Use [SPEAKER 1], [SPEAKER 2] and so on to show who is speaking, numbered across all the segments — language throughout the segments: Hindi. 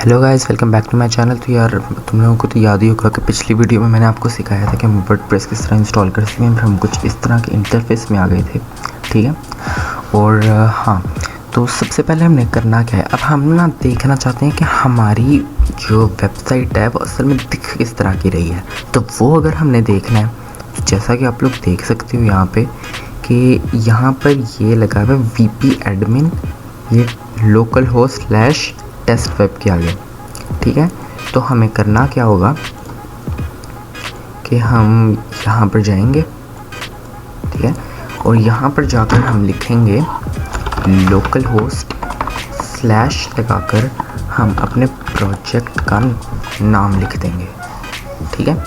[SPEAKER 1] Hello guys, welcome back to my channel. तो यार तुम लोगों को तो याद ही होगा कि पिछली वीडियो में मैंने आपको सिखाया था कि हम वर्डप्रेस किस तरह इंस्टॉल कर सकते हैं। हम कुछ इस तरह के इंटरफेस में आ गए थे, ठीक है। और हाँ, तो सबसे पहले हमने करना क्या है, अब हम ना देखना चाहते हैं कि हमारी जो वेबसाइट है वो असल में दिख किस तरह की रही है। तो वो अगर हमने देखना है तो जैसा कि आप लोग देख सकते हो यहाँ पे कि यहाँ पर ये लगा हुआ है VP एडमिन, ये लोकल होस्ट / टेस्ट वेब के आगे, ठीक है। तो हमें करना क्या होगा कि हम यहाँ पर जाएंगे, ठीक है, और यहाँ पर जाकर हम लिखेंगे लोकल होस्ट / लगाकर हम अपने प्रोजेक्ट का नाम लिख देंगे, ठीक है।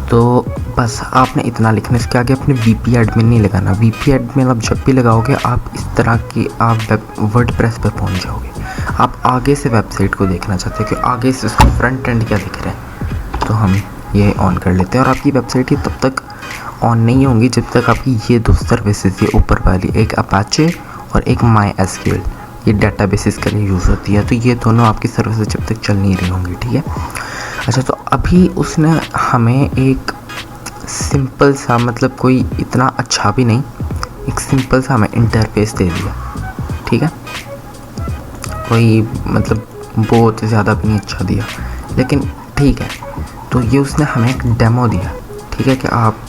[SPEAKER 1] तो बस आपने इतना लिखने से आगे अपने VP एडमिन नहीं लगाना। VP एडमिन आप जब भी लगाओगे आप इस तरह की आप वर्डप्रेस पर पहुंच जाओगे। आप आगे से वेबसाइट को देखना चाहते हो कि आगे से उसका फ्रंट एंड क्या दिख रहा है, तो हम ये ऑन कर लेते हैं। और आपकी वेबसाइट ही तब तक ऑन नहीं होंगी जब तक आपकी ये दो सर्विसेज, ये ऊपर वाली एक अपाचे और एक MySQL, ये डेटाबेसेस के लिए यूज़ होती है। तो ये दोनों आपकी सर्विसेज जब तक चल नहीं रही होंगी, ठीक है। अच्छा, तो अभी उसने हमें एक सिंपल सा, मतलब कोई इतना अच्छा भी नहीं, एक सिंपल सा हमें इंटरफेस दे दिया, ठीक है। कोई मतलब बहुत ज़्यादा भी नहीं अच्छा दिया, लेकिन ठीक है। तो ये उसने हमें एक डेमो दिया, ठीक है, कि आप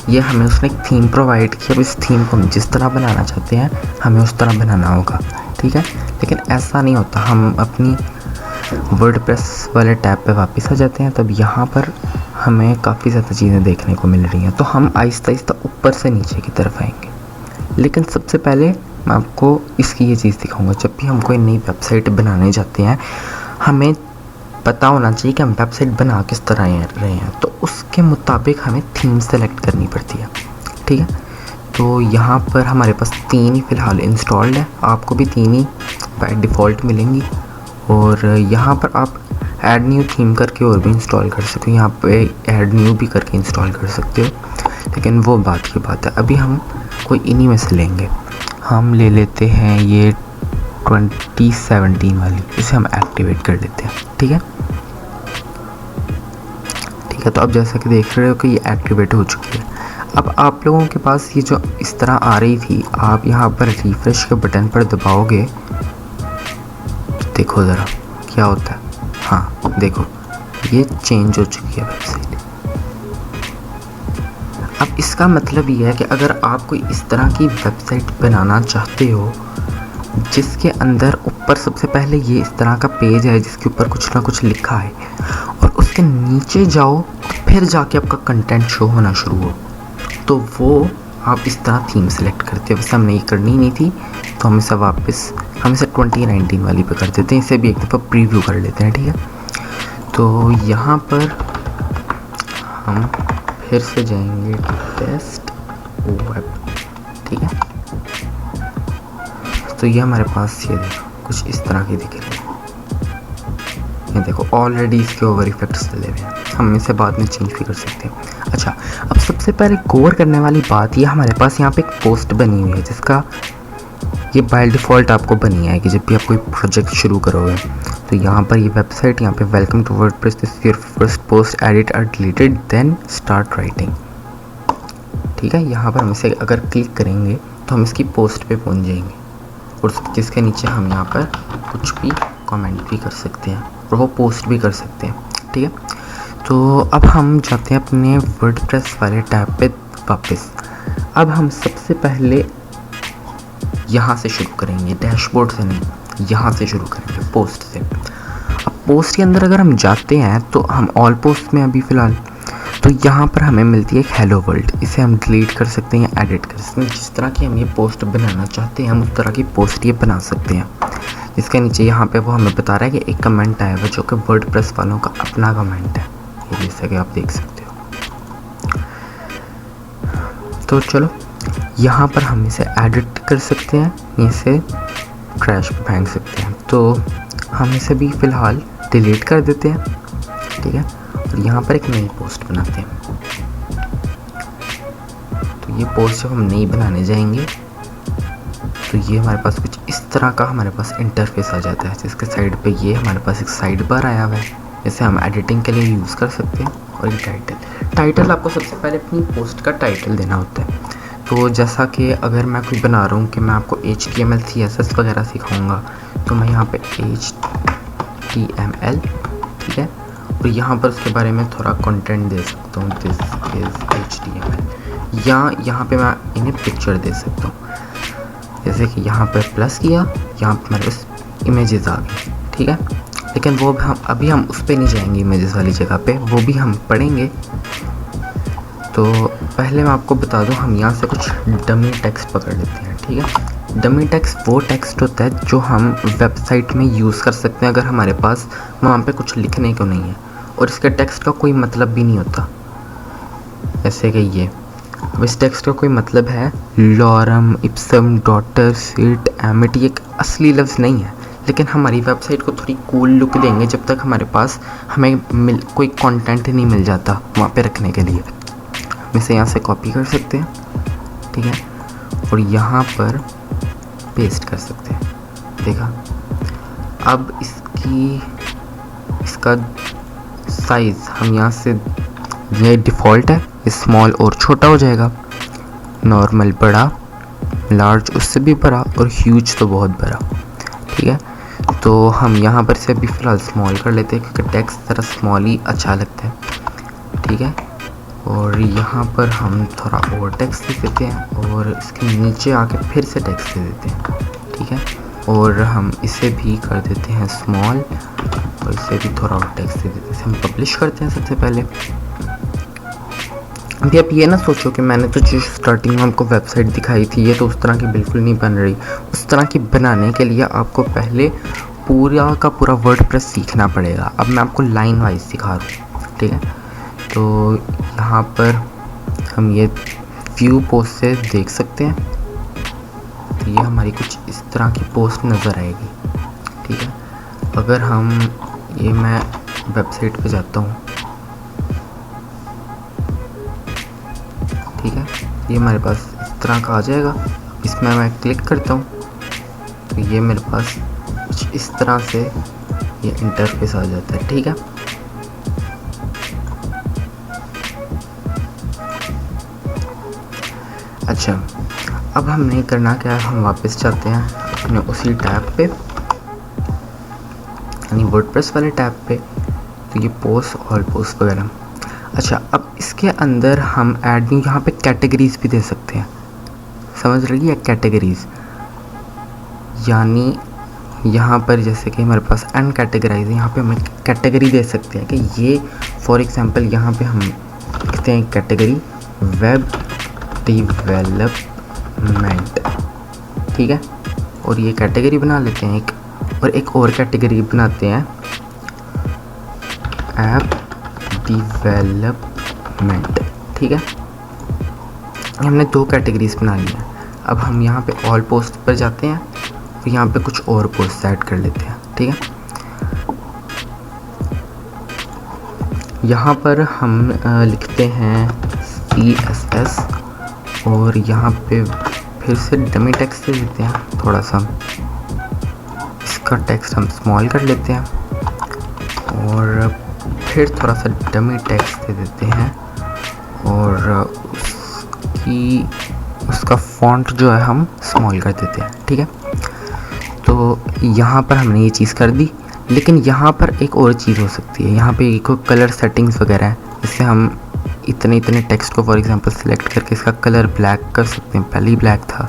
[SPEAKER 1] ये हमें उसने एक थीम प्रोवाइड की। अब इस थीम को हम जिस तरह बनाना चाहते हैं हमें उस तरह बनाना होगा, ठीक है। लेकिन ऐसा नहीं होता। हम अपनी वर्डप्रेस वाले टैब पे वापस आ जाते हैं, तब यहाँ पर हमें काफ़ी ज़्यादा चीज़ें देखने को मिल रही हैं। तो हम आहिस्ता आहिस्ता ऊपर से नीचे की तरफ आएंगे। लेकिन सबसे पहले मैं आपको इसकी ये चीज़ दिखाऊंगा। जब भी हम कोई नई वेबसाइट बनाने जाते हैं हमें पता होना चाहिए कि हम वेबसाइट बना किस तरह रहे हैं, तो उसके मुताबिक हमें थीम सेलेक्ट करनी पड़ती है, ठीक है। तो यहाँ पर हमारे पास 3 ही फ़िलहाल इंस्टॉल्ड है, आपको भी 3 ही बाय डिफ़ॉल्ट मिलेंगी। और यहाँ पर आप ऐड न्यू थीम करके और भी इंस्टॉल कर सकते हो, यहाँ पे ऐड न्यू भी करके इंस्टॉल कर सकते हो, लेकिन वो बात की बात है। अभी हम कोई इन्हीं में से लेंगे। हम ले लेते हैं ये 2017 वाली, इसे हम एक्टिवेट कर लेते हैं, ठीक है। ठीक है, तो अब जैसा कि देख रहे हो कि ये एक्टिवेट हो चुकी है। अब आप लोगों के पास ये जो इस तरह आ रही थी, आप यहाँ पर रिफ्रेश के बटन पर दबाओगे तो देखो ज़रा क्या होता है। हाँ देखो, ये चेंज हो चुकी है वेबसाइट। अब इसका मतलब ये है कि अगर आप कोई इस तरह की वेबसाइट बनाना चाहते हो जिसके अंदर ऊपर सबसे पहले ये इस तरह का पेज है जिसके ऊपर कुछ ना कुछ लिखा है, और उसके नीचे जाओ तो फिर जाके आपका कंटेंट शो होना शुरू हो, तो वो आप इस तरह थीम सेलेक्ट करते हो। वैसे हमने ये करनी नहीं थी, तो हम इसे वापस 2019 वाली पे कर देते हैं। इसे भी एक दफ़ा प्रीव्यू कर लेते हैं, ठीक है। तो यहाँ पर हम फिर से जाएंगे टेस्ट वेब, ठीक है। तो ये हमारे पास ये देखो कुछ इस तरह की दिख रही है। ये देखो ऑलरेडी इसके ओवर इफेक्ट्स डले हुए हैं, हम इसे बाद में चेंज भी कर सकते हैं। अच्छा, अब सबसे पहले गौर करने वाली बात ये, हमारे पास यहाँ पे एक पोस्ट बनी हुई है जिसका ये बाय डिफ़ॉल्ट आपको बनी है कि जब भी आप कोई प्रोजेक्ट शुरू करोगे तो यहाँ पर ये वेबसाइट, यहाँ पे welcome to WordPress, this your first post, edit और डिलीटेड देन स्टार्ट राइटिंग, ठीक है। यहाँ पर हम इसे अगर क्लिक करेंगे तो हम इसकी पोस्ट पे पहुँच जाएंगे, और जिसके नीचे हम यहाँ पर कुछ भी कमेंट भी कर सकते हैं और वो पोस्ट भी कर सकते हैं, ठीक है। तो अब हम जाते हैं अपने वर्डप्रेस वाले टैब पे वापस। अब हम सबसे पहले यहाँ से शुरू करेंगे, डैशबोर्ड से नहीं, यहाँ से शुरू करेंगे, पोस्ट से। अब पोस्ट के अंदर अगर हम जाते हैं तो हम ऑल पोस्ट में अभी फ़िलहाल, तो यहाँ पर हमें मिलती है एक हेलो वर्ल्ड। इसे हम डिलीट कर सकते हैं या एडिट कर सकते हैं। जिस तरह की हम ये पोस्ट बनाना चाहते हैं हम उस तरह की पोस्ट ये बना सकते हैं। इसके नीचे यहाँ पे वो हमें बता रहा है कि एक कमेंट आया हुआ जो कि वर्डप्रेस वालों का अपना कमेंट है, ये जैसा कि आप देख सकते हो। तो चलो यहाँ पर हम इसे एडिट कर सकते हैं, इसे ट्रैश पे फेंक सकते हैं। तो हम इसे भी फ़िलहाल डिलीट कर देते हैं, ठीक है। और यहाँ पर एक नई पोस्ट बनाते हैं। तो ये पोस्ट जब हम नई बनाने जाएंगे तो ये हमारे पास कुछ इस तरह का हमारे पास इंटरफेस आ जाता है, जिसके साइड पे ये हमारे पास एक साइड बार आया हुआ है, इसे हम एडिटिंग के लिए यूज़ कर सकते हैं। और ये टाइटल आपको सबसे पहले अपनी पोस्ट का टाइटल देना होता है। तो जैसा कि अगर मैं कोई बना रहा हूँ कि मैं आपको HTML CSS वगैरह सिखाऊंगा, तो मैं यहाँ पे HTML, ठीक है, और यहाँ पर उसके बारे में थोड़ा कंटेंट दे सकता हूँ, दिस इज़ HTML, या यहाँ पे मैं इन्हें पिक्चर दे सकता हूँ। जैसे कि यहाँ पर प्लस किया, यहाँ पर मेरे पास इमेजेस आ गई, ठीक है। लेकिन वो अभी हम उस पर नहीं जाएंगे, इमेजेस वाली जगह पे, वो भी हम पढ़ेंगे। तो पहले मैं आपको बता दूं, हम यहाँ से कुछ डमी टेक्स्ट पकड़ लेते हैं, ठीक है। डमी टेक्स्ट वो टेक्स्ट होता है जो हम वेबसाइट में यूज़ कर सकते हैं अगर हमारे पास वहाँ पे कुछ लिखने को नहीं है और इसके टेक्स्ट का कोई मतलब भी नहीं होता। जैसे कि ये, अब इस टेक्स्ट का कोई मतलब है, lorem, Epson, daughter, seat, Amity, एक असली लफ्ज़ नहीं है, लेकिन हमारी वेबसाइट को थोड़ी कूल लुक देंगे जब तक हमारे पास हमें कोई कंटेंट नहीं मिल जाता वहाँ पे रखने के लिए। हम इसे यहाँ से कॉपी कर सकते हैं, ठीक है, और यहाँ पर पेस्ट कर सकते हैं। देखा, अब इसका साइज़ हम यहाँ से, ये डिफ़ॉल्ट है, स्मॉल और छोटा हो जाएगा, नॉर्मल बड़ा, लार्ज उससे भी बड़ा, और ह्यूज तो बहुत बड़ा, ठीक है। तो हम यहाँ पर से अभी फ़िलहाल स्मॉल कर लेते हैं क्योंकि टेक्स्ट ज़रा स्मॉल ही अच्छा लगता है, ठीक है। और यहाँ पर हम थोड़ा और टेक्स्ट दे देते हैं और इसके नीचे आके फिर से टेक्स्ट दे देते हैं, ठीक है। और हम इसे भी कर देते हैं स्मॉल और इसे भी थोड़ा और टेक्स्ट दे देते हैं। हम पब्लिश करते हैं सबसे पहले। अभी आप ये ना सोचो कि मैंने तो जो स्टार्टिंग में आपको वेबसाइट दिखाई थी ये तो उस तरह की बिल्कुल नहीं बन रही। उस तरह की बनाने के लिए आपको पहले पूरा का पूरा वर्डप्रेस सीखना पड़ेगा। अब मैं आपको लाइन वाइज सिखा रहा हूँ, ठीक है। तो यहाँ पर हम ये व्यू पोस्ट से देख सकते हैं, तो ये हमारी कुछ इस तरह की पोस्ट नज़र आएगी, ठीक है। अगर हम मैं वेबसाइट पे जाता हूँ, ठीक है, ये हमारे पास इस तरह का आ जाएगा। इसमें मैं क्लिक करता हूँ तो ये मेरे पास कुछ इस तरह से ये इंटरफेस आ जाता है, ठीक है। अच्छा, अब हमने करना क्या है, हम वापस जाते हैं अपने उसी टैब पे, यानी वर्डप्रेस वाले टैब पे। तो ये पोस्ट, ऑल पोस्ट वगैरह। अच्छा, अब इसके अंदर हम एडिंग यहाँ पे कैटेगरीज भी दे सकते हैं, समझ रही है, कैटेगरीज। यानी यहाँ पर जैसे कि हमारे पास एंड कैटेगराइज है, यहाँ पे हम कैटेगरी दे सकते हैं कि ये फॉर एग्जांपल यहाँ पे हम लिखते हैं कैटेगरी वेब डेवलपमेंट, ठीक है। और ये कैटेगरी बना लेते हैं और एक और कैटेगरी बनाते हैं ऐप डेवलपमेंट, ठीक है। हमने 2 कैटेगरीज बना ली हैं। अब हम यहाँ पे ऑल पोस्ट पर जाते हैं और यहाँ पे कुछ और पोस्ट ऐड कर लेते हैं, ठीक है। यहाँ पर हम लिखते हैं CSS और यहाँ पे फिर से डमी टेक्स्ट दे देते हैं थोड़ा सा। इसका टेक्स्ट हम स्मॉल कर लेते हैं और फिर थोड़ा सा डमी टेक्स्ट दे देते हैं और उसका फॉन्ट जो है हम स्मॉल कर देते हैं, ठीक है। तो यहाँ पर हमने ये चीज़ कर दी, लेकिन यहाँ पर एक और चीज़ हो सकती है। यहाँ पे एक कलर सेटिंग्स वगैरह है, इससे हम इतने टेक्स्ट को फॉर एग्जांपल सिलेक्ट करके इसका कलर ब्लैक कर सकते हैं। पहले ही ब्लैक था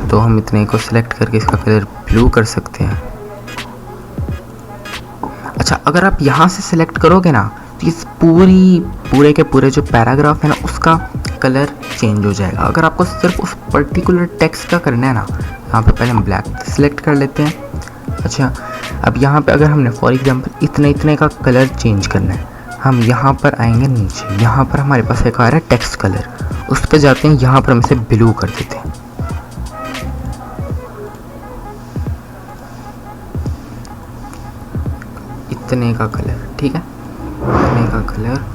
[SPEAKER 1] तो हम इतने को सिलेक्ट करके इसका कलर ब्लू कर सकते हैं। अच्छा, अगर आप यहाँ से सिलेक्ट करोगे ना तो इस पूरे के पूरे जो पैराग्राफ है ना उसका कलर चेंज हो जाएगा। अगर आपको सिर्फ उस पर्टिकुलर टेक्स्ट का करना है ना, यहाँ पे पहले हम ब्लैक सिलेक्ट कर लेते हैं। अच्छा, अब यहाँ पे अगर हमने फॉर एग्जांपल इतने का कलर चेंज करना है, हम यहाँ पर आएंगे नीचे, यहाँ पर हमारे पास एक आ रहा है टेक्स्ट कलर, उस पर जाते हैं, यहाँ पर हम इसे ब्लू कर देते हैं। इतने का कलर, ठीक है, इतने का कलर।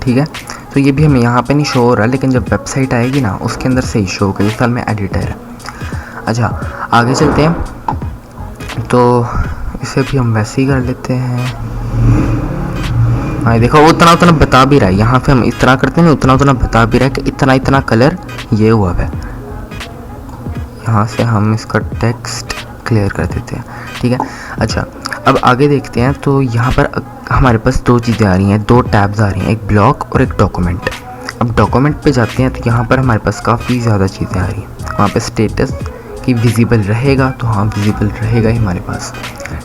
[SPEAKER 1] ठीक है। तो ये भी हमें यहाँ पे नहीं शो हो रहा, लेकिन जब वेबसाइट आएगी ना उसके अंदर से ही शो होगा। इस साल में एडिटर है। अच्छा आगे चलते हैं, तो इसे भी हम वैसे ही कर लेते हैं। हाँ देखो वो उतना बता भी रहा है, यहाँ पे हम इस तरह करते हैं ना, उतना बता भी रहा है कि इतना कलर ये हुआ है। यहाँ से हम इसका टेक्स्ट क्लियर कर देते हैं, ठीक है। अच्छा अब आगे देखते हैं, तो यहाँ पर हमारे पास दो चीज़ें आ रही हैं, दो टैब्स आ रही हैं, एक ब्लॉग और एक डॉक्यूमेंट। अब डॉक्यूमेंट पे जाते हैं तो यहाँ पर हमारे पास काफ़ी ज़्यादा चीज़ें आ रही हैं। वहाँ पे स्टेटस की विजिबल रहेगा, तो हाँ विजिबल रहेगा ही हमारे पास,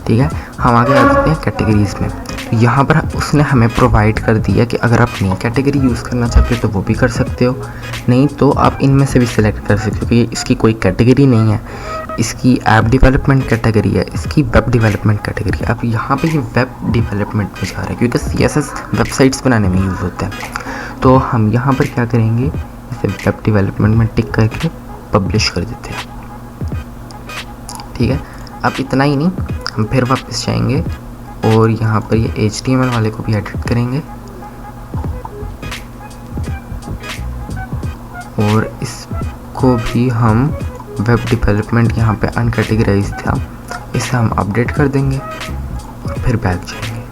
[SPEAKER 1] ठीक है। हम आगे आ जाते हैं कैटेगरीज़ में। तो यहाँ पर उसने हमें प्रोवाइड कर दिया कि अगर आप नई कैटेगरी यूज़ करना चाहते हो तो वो भी कर सकते हो, नहीं तो आप इनमें से भी सिलेक्ट कर सकते हो, क्योंकि इसकी कोई कैटेगरी नहीं है। इसकी ऐप डेवलपमेंट कैटेगरी है, इसकी वेब डेवलपमेंट कैटेगरी है। अब यहाँ पे ये वेब डेवलपमेंट में जा रहा है, क्योंकि CSS वेबसाइट्स बनाने में यूज़ होता है। तो हम यहाँ पर क्या करेंगे, इसे वेब डेवलपमेंट में टिक करके पब्लिश कर देते हैं, ठीक है। अब इतना ही नहीं, हम फिर वापस जाएंगे और यहाँ पर ये HTML वाले को भी एडिट करेंगे और इसको भी हम वेब डेवलपमेंट यहाँ पे अनकैटेगराइज था, इसे हम अपडेट कर देंगे और फिर बैक जाएंगे।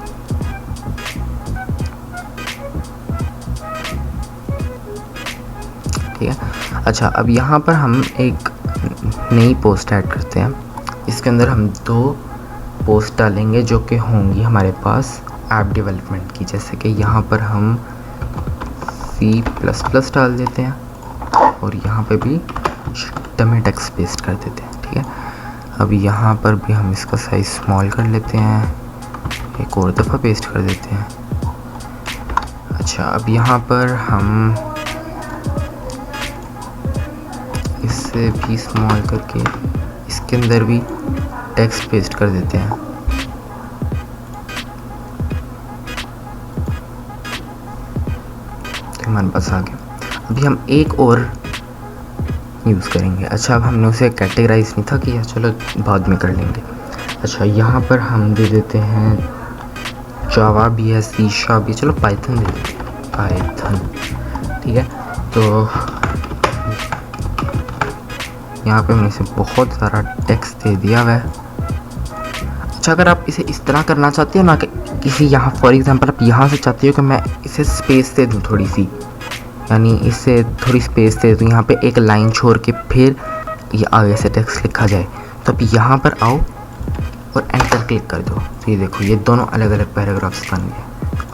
[SPEAKER 1] ठीक है। अच्छा अब यहाँ पर हम एक नई पोस्ट ऐड करते हैं। इसके अंदर हम दो पोस्ट डालेंगे जो कि होंगी हमारे पास ऐप डेवलपमेंट की, जैसे कि यहाँ पर हम C++ डाल देते हैं और यहाँ पे भी डमी टेक्स्ट पेस्ट कर देते हैं, ठीक है। अब यहाँ पर भी हम इसका साइज स्मॉल कर लेते हैं, एक और दफ़ा पेस्ट कर देते हैं। अच्छा अब यहाँ पर हम इससे भी स्मॉल करके इसके अंदर भी टेक्स्ट पेस्ट कर देते हैं। तो हमारे पास आ गया। अभी हम एक और यूज़ करेंगे। अच्छा अब हमने उसे कैटेगराइज नहीं था किया, चलो बाद में कर लेंगे। अच्छा यहाँ पर हम दे देते हैं जावा भी है, C# भी, चलो पाइथन दे देते हैं, पाइथन, ठीक है। तो यहाँ पे हमने इसे बहुत सारा टेक्स्ट दे दिया हुआ है। अच्छा अगर आप इसे इस तरह करना चाहते हो ना कि किसी यहाँ फॉर एग्जांपल आप यहाँ से चाहते हो कि मैं इसे स्पेस दे दूँ थोड़ी सी, यानी इससे थोड़ी स्पेस दे दूँ, यहाँ पे एक लाइन छोड़ के फिर ये आगे से टेक्स्ट लिखा जाए, तो अब यहाँ पर आओ और एंटर क्लिक कर दो। तो ये देखो ये दोनों अलग अलग पैराग्राफ्स बन गए।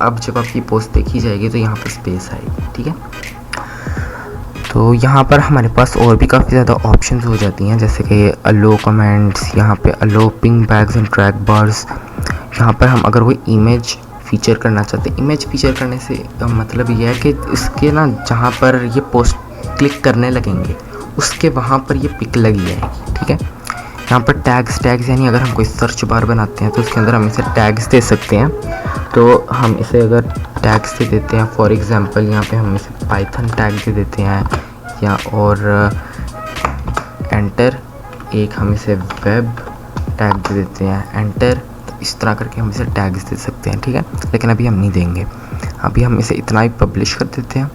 [SPEAKER 1] अब जब आपकी पोस्ट देखी जाएगी तो यहाँ पर स्पेस आएगी, ठीक है। तो यहाँ पर हमारे पास और भी काफ़ी ज़्यादा ऑप्शंस हो जाती हैं, जैसे कि अलो कमेंट्स, यहाँ पे allow pingbacks and trackbacks. यहाँ पर हम अगर कोई इमेज फीचर करना चाहते हैं, इमेज फीचर करने से मतलब ये है कि इसके ना जहाँ पर ये पोस्ट क्लिक करने लगेंगे उसके वहाँ पर ये पिक लगी जाएगी, ठीक है। यहाँ पर टैग्स यानी अगर हम कोई सर्च बार बनाते हैं तो उसके अंदर हम इसे टैग्स दे सकते हैं। तो हम इसे अगर टैग्स दे देते हैं, फॉर एग्जांपल यहाँ पे हम इसे पाइथन टैग दे देते हैं, या और एंटर, एक हम इसे वेब टैग दे देते हैं, एंटर। तो इस तरह करके हम इसे टैग्स दे सकते हैं, ठीक है। लेकिन अभी हम नहीं देंगे, अभी हम इसे इतना ही पब्लिश कर देते हैं,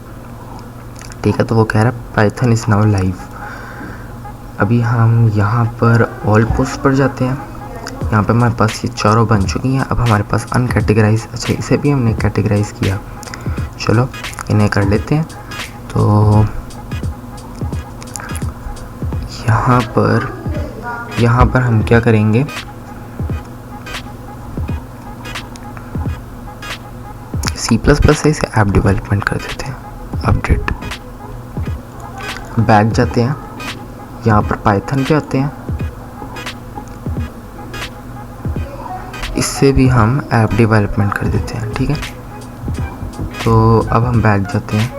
[SPEAKER 1] ठीक है। तो वो कह रहा है पाइथन इज़ नाउ लाइव। अभी हम यहाँ पर ऑल पोस्ट पर जाते हैं। यहाँ पे हमारे पास ये चारों बन चुकी हैं। अब हमारे पास अनकैटेगराइज, अच्छा इसे भी हमने कैटेगराइज किया, चलो इन्हें कर लेते हैं। तो यहाँ पर हम क्या करेंगे, C++ से इसे ऐप डेवलपमेंट कर देते हैं, अपडेट। बैक जाते हैं, यहाँ पर पाइथन पे आते हैं, इससे भी हम ऐप डेवलपमेंट कर देते हैं, ठीक है। तो अब हम बैक जाते हैं,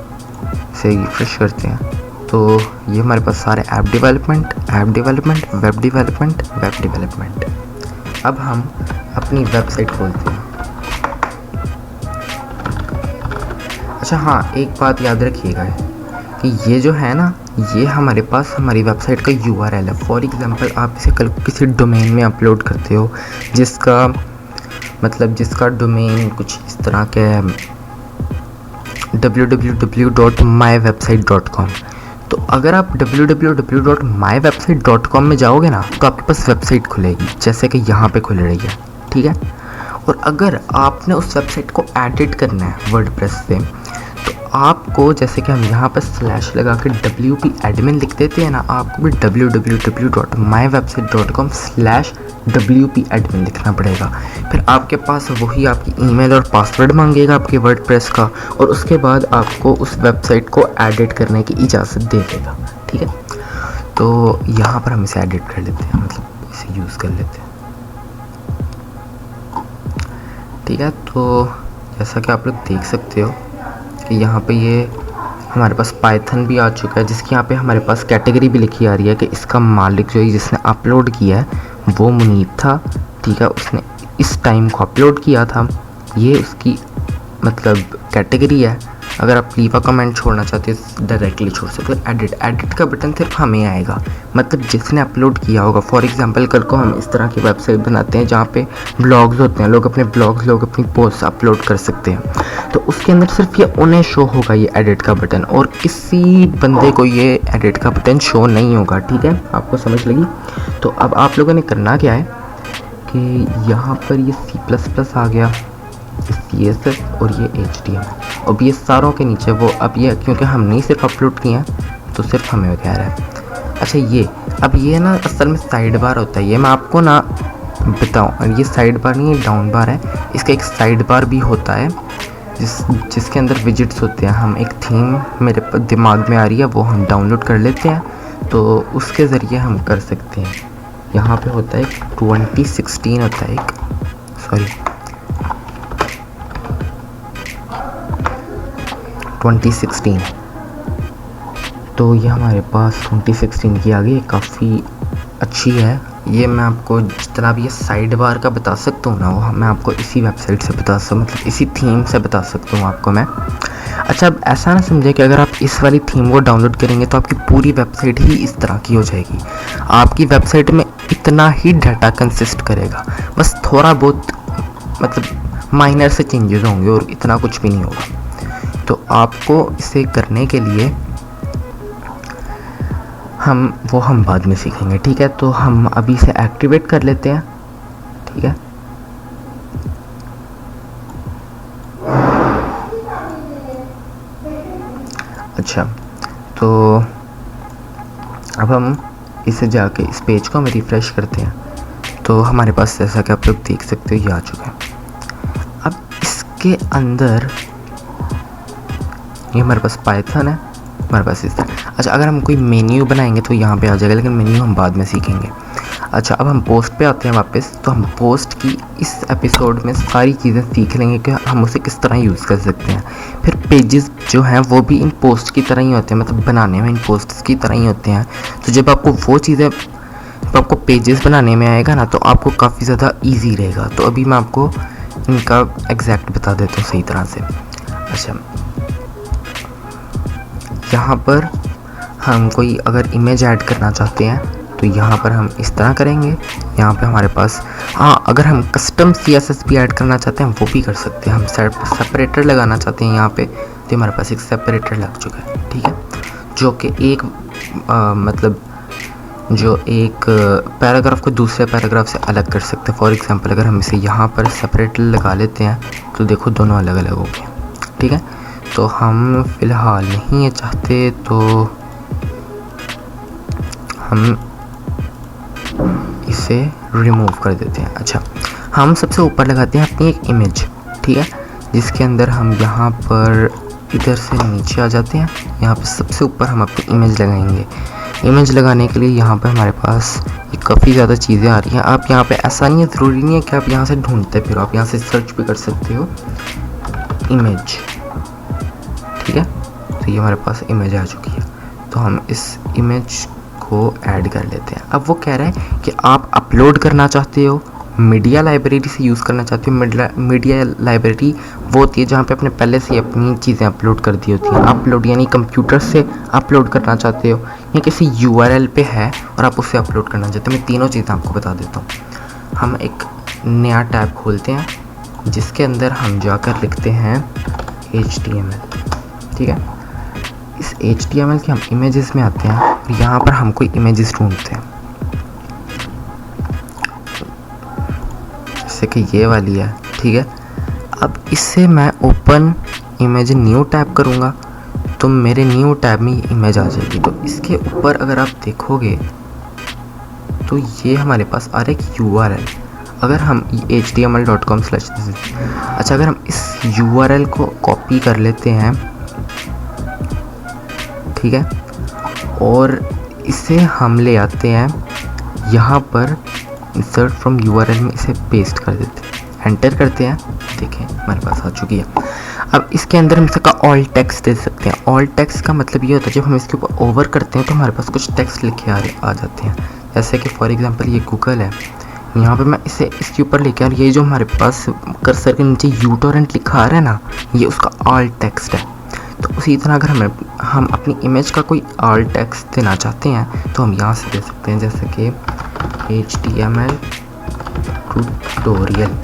[SPEAKER 1] इसे रिफ्रेश करते हैं, तो ये हमारे पास सारे ऐप डेवलपमेंट, वेब डेवलपमेंट। अब हम अपनी वेबसाइट खोलते हैं। अच्छा हाँ, एक बात याद रखिएगा कि ये जो है ना, ये हमारे पास हमारी वेबसाइट का URL है। फॉर एग्जांपल आप इसे कल किसी डोमेन में अपलोड करते हो जिसका डोमेन कुछ इस तरह के www.mywebsite.com। तो अगर आप www.mywebsite.com में जाओगे ना तो आपके पास वेबसाइट खुलेगी, जैसे कि यहाँ पे खुल रही है, ठीक है। और अगर आपने उस वेबसाइट को एडिट करना है वर्डप्रेस से, तो आपको जैसे कि हम यहाँ पर स्लैश लगा के WP एडमिन लिख देते हैं ना, आपको भी www.mywebsite.com/WP एडमिन लिखना पड़ेगा। फिर आपके पास वही आपकी ईमेल और पासवर्ड मांगेगा आपके वर्डप्रेस का, और उसके बाद आपको उस वेबसाइट को एडिट करने की इजाज़त दे देगा, ठीक है। तो यहाँ पर हम इसे एडिट कर लेते हैं, मतलब इसे यूज़ कर लेते हैं, ठीक है। तो जैसा कि आप लोग देख सकते हो कि यहाँ पे ये हमारे पास पाइथन भी आ चुका है, जिसकी यहाँ पे हमारे पास कैटेगरी भी लिखी आ रही है कि इसका मालिक जो है जिसने अपलोड किया है वो मुनीब था, ठीक है। उसने इस टाइम को अपलोड किया था, ये उसकी मतलब कैटेगरी है। अगर आप लीव अ कमेंट छोड़ना चाहते हो डायरेक्टली छोड़ सकते हो। एडिट का बटन सिर्फ हमें आएगा, मतलब जिसने अपलोड किया होगा। फॉर एग्जांपल कल को हम इस तरह की वेबसाइट बनाते हैं जहाँ पे ब्लॉग्स होते हैं, लोग अपने ब्लॉग्स, लोग अपनी पोस्ट अपलोड कर सकते हैं, तो उसके अंदर सिर्फ ये उन्हें शो होगा ये एडिट का बटन, और किसी बंदे को ये एडिट का बटन शो नहीं होगा, ठीक है। आपको समझ लगी? तो अब आप लोगों ने करना क्या है कि यहाँ पर ये C++ आ गया, CSS और ये HTML, अब ये सारों के नीचे वो, अब ये क्योंकि हमने सिर्फ अपलोड किया है तो सिर्फ हमें कह रहा है। अच्छा ये अब ये ना असल में साइड बार होता है, ये मैं आपको ना बताऊँ, ये साइड बार नहीं, डाउन बार है। इसका एक साइड बार भी होता है जिसके अंदर विजिट्स होते हैं। हम एक थीम मेरे दिमाग में आ रही है, वो हम डाउनलोड कर लेते हैं, तो उसके ज़रिए हम कर सकते हैं। यहाँ पे होता है 2016 होता है एक, सॉरी 2016, तो ये हमारे पास 2016 की आ गई, काफ़ी अच्छी है। ये मैं आपको जितना भी ये साइड बार का बता सकता हूँ ना, वो मैं आपको इसी वेबसाइट से बता सकता हूँ, मतलब इसी थीम से बता सकता हूँ आपको मैं। अच्छा अब ऐसा ना समझे कि अगर आप इस वाली थीम को डाउनलोड करेंगे तो आपकी पूरी वेबसाइट ही इस तरह की हो जाएगी। आपकी वेबसाइट में इतना ही डाटा कंसिस्ट करेगा, बस थोड़ा बहुत मतलब माइनर से चेंजेस होंगे और इतना कुछ भी नहीं होगा। तो आपको इसे करने के लिए हम बाद में सीखेंगे, ठीक है। तो हम अभी इसे एक्टिवेट कर लेते हैं, ठीक है। अच्छा तो अब हम इसे जाके इस पेज को हम रिफ़्रेश करते हैं, तो हमारे पास जैसा कि आप लोग देख सकते हो ये आ चुका है। अब इसके अंदर ये हमारे पास पाइथन है, हमारे पास इस तरह। अच्छा अगर हम कोई मेन्यू बनाएंगे तो यहाँ पे आ जाएगा, लेकिन मेन्यू हम बाद में सीखेंगे। अच्छा अब हम पोस्ट पे आते हैं वापस, तो हम पोस्ट की इस एपिसोड में सारी चीज़ें सीख लेंगे कि हम उसे किस तरह यूज़ कर सकते हैं। फिर पेजेस जो हैं वो भी इन पोस्ट की तरह ही होते हैं, मतलब बनाने में इन पोस्ट्स की तरह ही होते हैं। तो जब आपको वो चीज़ें, जब आपको पेजेस बनाने में आएगा ना, तो आपको काफ़ी ज़्यादा ईजी रहेगा। तो अभी मैं आपको इनका एग्जैक्ट बता देता हूँ सही तरह से। अच्छा यहाँ पर हम कोई अगर इमेज ऐड करना चाहते हैं तो यहाँ पर हम इस तरह करेंगे। यहाँ पे हमारे पास अगर हम कस्टम CSS भी ऐड करना चाहते हैं वो भी कर सकते हैं। हम सेपरेटर लगाना चाहते हैं यहाँ पे, तो हमारे पास एक सेपरेटर लग चुका है, ठीक है, जो कि एक मतलब जो एक पैराग्राफ को दूसरे पैराग्राफ से अलग कर सकते हैं। फॉर एग्जांपल अगर हम इसे यहाँ पर सेपरेटर लगा लेते हैं तो देखो दोनों अलग अलग हो गए, ठीक है। तो हम फ़िलहाल नहीं ये चाहते, तो हम इसे रिमूव कर देते हैं। अच्छा हम सबसे ऊपर लगाते हैं अपनी एक इमेज, ठीक है, जिसके अंदर हम यहाँ पर इधर से नीचे आ जाते हैं। यहाँ पर सबसे ऊपर हम अपनी इमेज लगाएंगे। इमेज लगाने के लिए यहाँ पर हमारे पास ये काफ़ी ज़्यादा चीज़ें आ रही हैं। आप यहाँ पे ऐसा नहीं है, ज़रूरी नहीं है कि आप यहाँ से ढूंढते फिर, आप यहाँ से सर्च भी कर सकते हो इमेज, ठीक है। तो ये हमारे पास इमेज आ चुकी है, तो हम इस इमेज को ऐड कर लेते हैं। अब वो कह रहा है कि आप अपलोड करना चाहते हो, मीडिया लाइब्रेरी से यूज़ करना चाहते हो। मीडिया लाइब्रेरी वो होती है जहाँ पे आपने पहले से अपनी चीज़ें अपलोड कर दी होती हैं। अपलोड यानी कंप्यूटर से अपलोड करना चाहते हो या किसी URL पे है और आप उससे अपलोड करना चाहते हो। मैं तीनों चीज़ें आपको बता देता हूँ। हम एक नया टैब खोलते हैं जिसके अंदर हम जाकर लिखते हैं HTML, ठीक है। इस HTML के हम इमेजेस में आते हैं और यहाँ पर हम कोई इमेजेस ढूंढते हैं, जैसे कि ये वाली है, ठीक है। अब इससे मैं ओपन इमेज न्यू टैब करूँगा तो मेरे न्यू टैब में ये इमेज आ जाएगी। तो इसके ऊपर अगर आप देखोगे तो ये हमारे पास आ रहा है एक URL। अगर हम html.com/ अच्छा, अगर हम इस URL को कॉपी कर लेते हैं, ठीक है, और इसे हम ले आते हैं यहाँ पर इंसर्ट फ्रॉम URL में, इसे पेस्ट कर देते हैं, एंटर करते हैं, देखें हमारे पास आ चुकी है। अब इसके अंदर हम इसका ऑल टेक्स्ट दे सकते हैं। ऑल टेक्स्ट का मतलब ये होता है जब हम इसके ऊपर ओवर करते हैं तो हमारे पास कुछ टेक्स्ट लिखे आ जाते हैं। जैसे कि फॉर एग्जांपल ये गूगल है, यहाँ पे मैं इसे इसके ऊपर लेके, और ये जो हमारे पास कर्सर के नीचे uTorrent लिखा आ रहा है ना, ये उसका ऑल टेक्स्ट है। तो उसी तरह अगर हम अपनी इमेज का कोई ऑल टेक्स्ट देना चाहते हैं तो हम यहाँ से दे सकते हैं, जैसे कि HTML ट्यूटोरियल,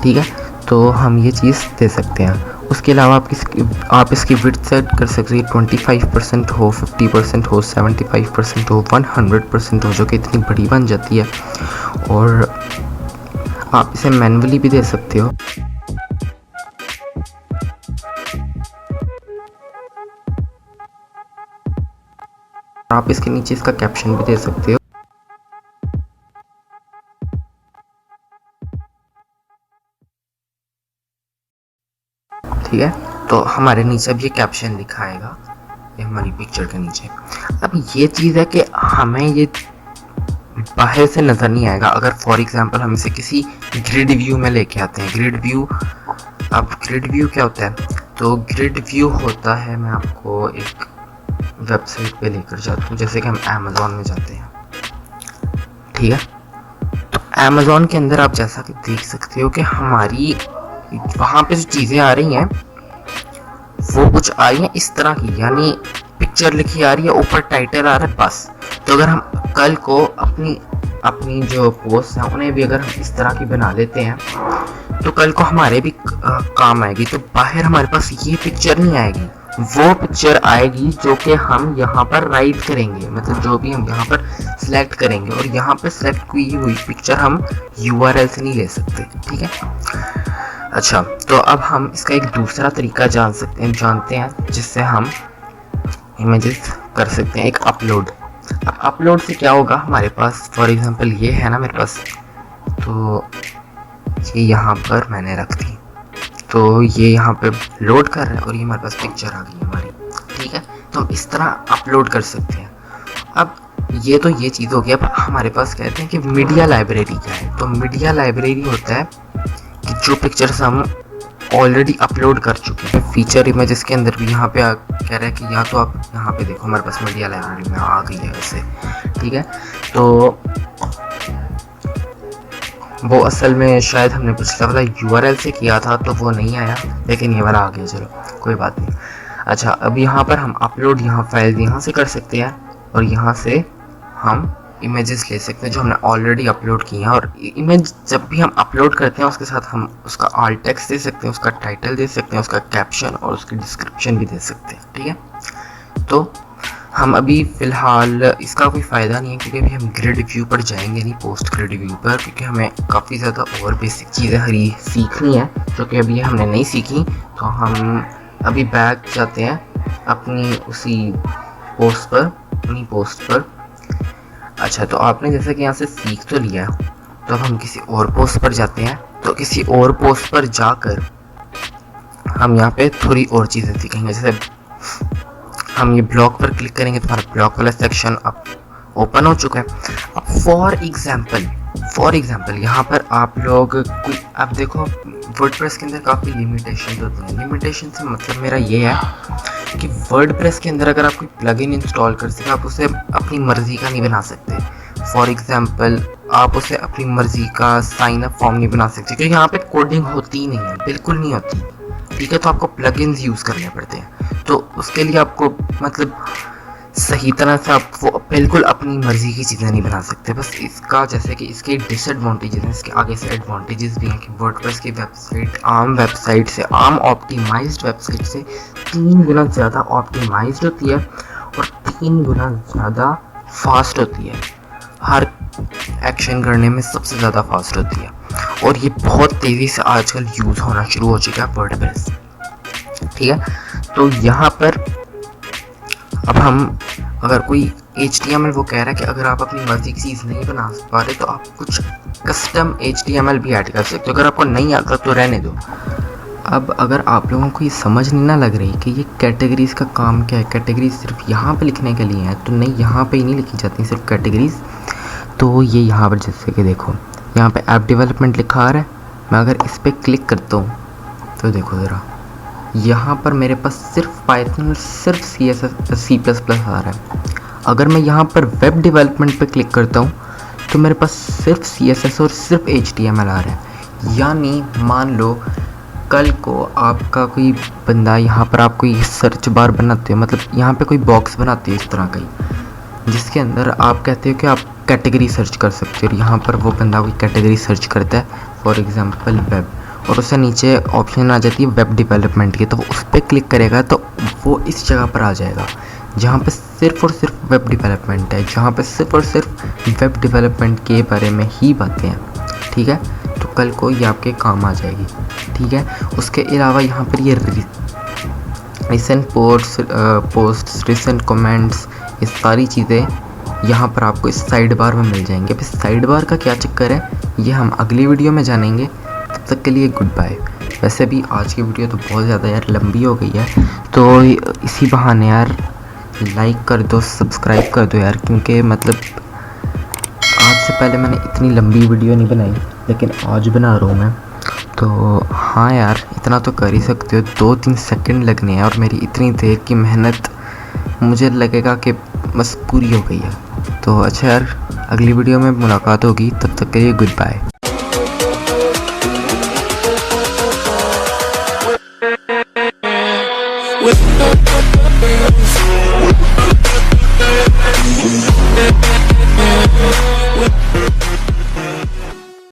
[SPEAKER 1] ठीक है। तो हम ये चीज़ दे सकते हैं। उसके अलावा आप इसकी विड्थ सेट कर सकते हैं, 25% हो, 50% हो, 75% हो, 100% हो, जो कि इतनी बड़ी बन जाती है। और आप इसे मैन्युअली भी दे सकते हो। आप इसके नीचे इसका कैप्शन भी दे सकते हो। ठीक है, तो हमारे नीचे अब ये कैप्शन लिखा आएगा, ये हमारी पिक्चर के नीचे। अब ये चीज़ है कि हमें ये बाहर से नज़र नहीं आएगा। अगर फॉर एग्जांपल हम इसे किसी ग्रिड व्यू में लेके आते हैं, ग्रिड व्यू, अब ग्रिड व्यू क्या होता है? तो ग्रिड व्यू होता है, मैं आपको एक वेबसाइट पे लेकर जाता हूँ, जैसे कि हम अमेज़ॉन में जाते हैं, ठीक है। तो अमेज़ॉन के अंदर आप जैसा कि देख सकते हो कि हमारी वहाँ पे जो चीज़ें आ रही हैं वो कुछ आ रही हैं इस तरह की, यानी पिक्चर लिखी आ रही है, ऊपर टाइटल आ रहा है, बस। तो अगर हम कल को अपनी जो पोस्ट हैं उन्हें भी अगर हम इस तरह की बना लेते हैं तो कल को हमारे भी काम आएगी। तो बाहर हमारे पास ये पिक्चर नहीं आएगी, वो पिक्चर आएगी जो कि हम यहाँ पर राइट करेंगे, मतलब जो भी हम यहाँ पर सिलेक्ट करेंगे, और यहाँ पर सिलेक्ट की हुई पिक्चर हम URL से नहीं ले सकते, ठीक है। अच्छा, तो अब हम इसका एक दूसरा तरीका जानते हैं जिससे हम इमेजेस कर सकते हैं, एक अपलोड। अब अपलोड से क्या होगा, हमारे पास फॉर एग्जांपल ये है ना मेरे पास, तो ये यहाँ पर मैंने रख दी, तो ये यहाँ पे लोड कर रहा है और ये हमारे पास पिक्चर आ गई हमारी, ठीक है। तो हम इस तरह अपलोड कर सकते हैं। अब ये तो ये चीज़ हो गई। अब हमारे पास कहते हैं कि मीडिया लाइब्रेरी क्या है। तो मीडिया लाइब्रेरी होता है कि जो पिक्चर्स हम ऑलरेडी अपलोड कर चुके हैं। फीचर इमेजेस के अंदर भी यहाँ पे कह रहा है कि या तो आप यहाँ पे देखो, हमारे पास मीडिया लाइब्रेरी में आ गई है वैसे, ठीक है। तो वो असल में शायद हमने पिछला वाला URL से किया था तो वो नहीं आया, लेकिन ये वाला आ गया, चलो कोई बात नहीं। अच्छा, अब यहाँ पर हम अपलोड फाइल यहाँ से कर सकते हैं और यहाँ से हम इमेजेस ले सकते हैं जो हमने ऑलरेडी अपलोड की हैं। और इमेज जब भी हम अपलोड करते हैं उसके साथ हम उसका ऑल्ट टेक्स्ट दे सकते हैं, उसका टाइटल दे सकते हैं, उसका कैप्शन और उसकी डिस्क्रिप्शन भी दे सकते हैं, ठीक है। तो हम अभी फ़िलहाल इसका कोई फ़ायदा नहीं है क्योंकि अभी हम ग्रिड व्यू पर जाएंगे नहीं, पोस्ट ग्रिड व्यू पर, क्योंकि हमें काफ़ी ज़्यादा और बेसिक चीज़ें हरी सीखनी है जो कि अभी हमने नहीं सीखी। तो हम अभी बैक जाते हैं अपनी उसी पोस्ट पर। अच्छा, तो आपने जैसे कि यहाँ से सीख तो लिया, तो अब हम किसी और पोस्ट पर जाते हैं। तो किसी और पोस्ट पर जाकर हम यहाँ पे थोड़ी और चीज़ें सीखेंगे। जैसे हम ये ब्लॉग पर क्लिक करेंगे तो हमारा ब्लॉग वाला सेक्शन अब ओपन हो चुका है। अब फॉर एग्जांपल यहाँ पर आप लोग कोई, आप देखो वर्डप्रेस के अंदर काफ़ी लिमिटेशन होती हैं। लिमिटेशन से मतलब मेरा ये है कि वर्डप्रेस के अंदर अगर आप कोई प्लगइन इंस्टॉल कर सके, आप उसे अपनी मर्ज़ी का नहीं बना सकते। फॉर एग्जांपल आप उसे अपनी मर्ज़ी का साइन अप फॉर्म नहीं बना सकते क्योंकि यहाँ पे कोडिंग होती ही नहीं है, बिल्कुल नहीं होती, ठीक है। तो आपको प्लगइन्स यूज़ करने पड़ते हैं। तो उसके लिए आपको मतलब सही तरह से आप वो बिल्कुल अपनी मर्ज़ी की चीज़ें नहीं बना सकते। बस इसका जैसे कि इसके डिसएडवांटेजेस हैं, इसके आगे से एडवांटेजेस भी हैं कि वर्डप्रेस की वेबसाइट आम वेबसाइट से, आम ऑप्टिमाइज्ड वेबसाइट से 3 गुना ज़्यादा ऑप्टिमाइज्ड होती है और 3 गुना ज़्यादा फास्ट होती है। हर एक्शन करने में सबसे ज़्यादा फास्ट होती है और ये बहुत तेज़ी से आजकल यूज़ होना शुरू हो चुका है वर्डप्रेस। ठीक है, तो यहाँ पर अब हम अगर कोई HTML वो कह रहा है कि अगर आप अपनी मर्ज़ी की चीज़ नहीं बना पा रहे तो आप कुछ कस्टम HTML भी ऐड कर सकते हो। अगर आपको नहीं आता तो रहने दो। अब अगर आप लोगों को ये समझ नहीं ना लग रही कि ये कैटेगरीज़ का काम क्या है, कैटेगरीज सिर्फ यहाँ पे लिखने के लिए है, तो नहीं, यहाँ पे ही नहीं लिखी जाती सिर्फ कैटेगरीज़। तो ये यहाँ पर जैसे कि देखो, यहाँ पे ऐप डेवलपमेंट लिखा आ रहा है। मैं अगर इस पर क्लिक करता हूँ तो देखो ज़रा, यहाँ पर मेरे पास सिर्फ पाइथन और सिर्फ C++ आ रहा है। अगर मैं यहाँ पर वेब डेवलपमेंट पे क्लिक करता हूँ तो मेरे पास सिर्फ CSS और सिर्फ HTML आ रहा है। यानी मान लो कल को आपका कोई बंदा यहाँ पर आप कोई सर्च बार बनाते हो, मतलब यहाँ पे कोई बॉक्स बनाते हो इस तरह का ही, जिसके अंदर आप कहते हो कि आप कैटेगरी सर्च कर सकते हो। और यहाँ पर वो बंदा कोई कैटेगरी सर्च करता है, फॉर एग्जांपल वेब, और उससे नीचे ऑप्शन आ जाती है वेब डेवलपमेंट की, तो वो उस पर क्लिक करेगा तो वो इस जगह पर आ जाएगा जहाँ पे सिर्फ और सिर्फ वेब डेवलपमेंट है, जहाँ पे सिर्फ और सिर्फ वेब डेवलपमेंट के बारे में ही बातें हैं। ठीक है, तो कल को ये आपके काम आ जाएगी। ठीक है, उसके अलावा यहाँ पर ये रिसेंट पोस्ट्स, रिसेंट कमेंट्स, ये सारी चीज़ें यहाँ पर आपको इस साइड बार में मिल जाएंगे। अब इस साइड बार का क्या चक्कर है ये हम अगली वीडियो में जानेंगे। तब तक के लिए गुड बाय। वैसे भी आज की वीडियो तो बहुत ज़्यादा यार लंबी हो गई है, तो इसी बहाने यार लाइक कर दो, सब्सक्राइब कर दो यार, क्योंकि मतलब आज से पहले मैंने इतनी लंबी वीडियो नहीं बनाई, लेकिन आज बना रहा हूँ मैं। तो हाँ यार, इतना तो कर ही सकते हो, 2-3 सेकंड लगने हैं और मेरी इतनी देर की मेहनत मुझे लगेगा कि बस पूरी हो गई है। तो अच्छा यार, अगली वीडियो में मुलाकात होगी, तब तक के लिए गुड बाय।